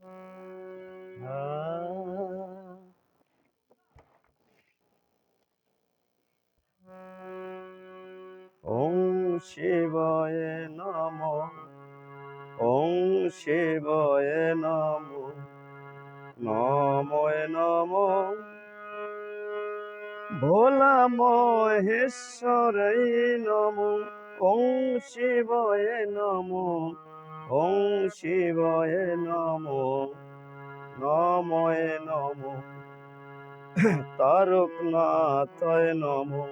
ওং শিবায় নমঃ। ওং শিবায় নমঃ। নমঃ নমঃ ভোলা মহেশ্বরায় নমঃ। ওং শিবায় নমঃ। ওং শিবায় নমঃ। নমঃ নমঃ তারকনাথায় নমঃ।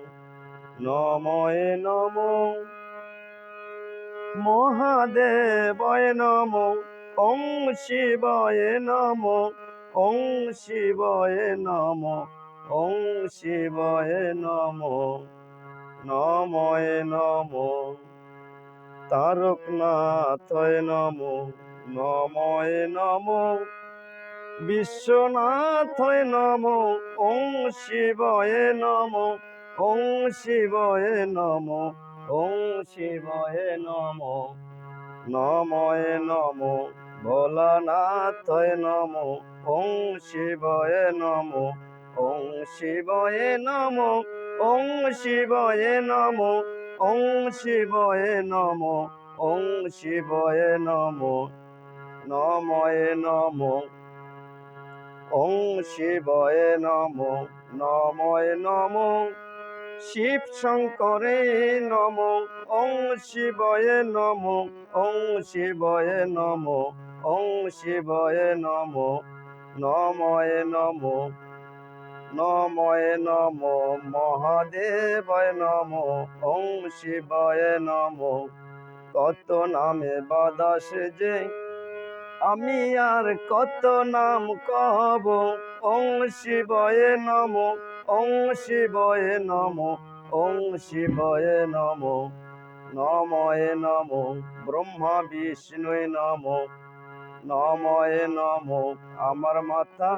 নমঃ নমঃ মহাদেবায় নমঃ। ওং শিবায় নমঃ। ওং শিবায় নমঃ। ওং শিবায় নমঃ। নমঃ নমঃ তারকনাথায় নমঃ। নমঃ নমঃ বিশ্বনাথায় নমঃ। ওং শিবায় নমঃ। ওং শিবায় নমঃ। ওং শিবায় নমঃ। নমঃ নমঃ ভোলানাথায় নমঃ। ওং শিবায় নমঃ। ওং শিবায় নমঃ। ওং শিবায় নমঃ। ওং শিবায় নমঃ। ওং শিবায় নমঃ। নমঃ নমঃ ওং শিবায় নমঃ। নমঃ নমঃ শিব শঙ্করে নমঃ। ওং শিবায় নমঃ। ওং শিবায় নমঃ। ওং শিবায় নমঃ। নমঃ নমঃ নমঃ নমঃ মহাদেবায় নমঃ। ওং শিবায় নমঃ। কত নামে বাধা সেজে আমি আর কত নাম কব। ওং শিবায় নমঃ। ওং শিবায় নমঃ। ওং শিবায় নমঃ। নমঃ নমঃ ব্রহ্মা বিষ্ণুয় নমঃ। নমঃ নমঃ আমার মাতা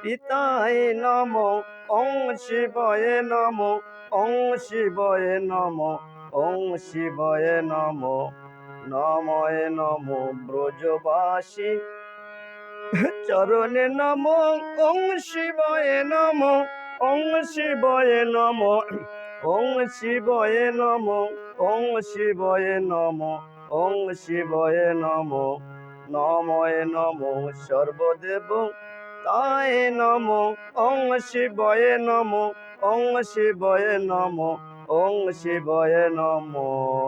পিতায় নমঃ। ওং শিবায় নমঃ। ওং শিবায় নমঃ। ওং শিবায় নমঃ। নমঃ নমঃ ব্রজবাসী চরণে নমঃ। ওং শিবায় নমঃ। ওং শিবায় নমঃ। ওং শিবায় নমঃ। ওং শিবায় নমঃ। ওং শিবায় নমঃ। নমঃ নমঃ সর্বদেব তায় নমঃ। ওং শিবায় নমঃ। ওং শিবায় নমঃ। ওং শিবায় নমঃ।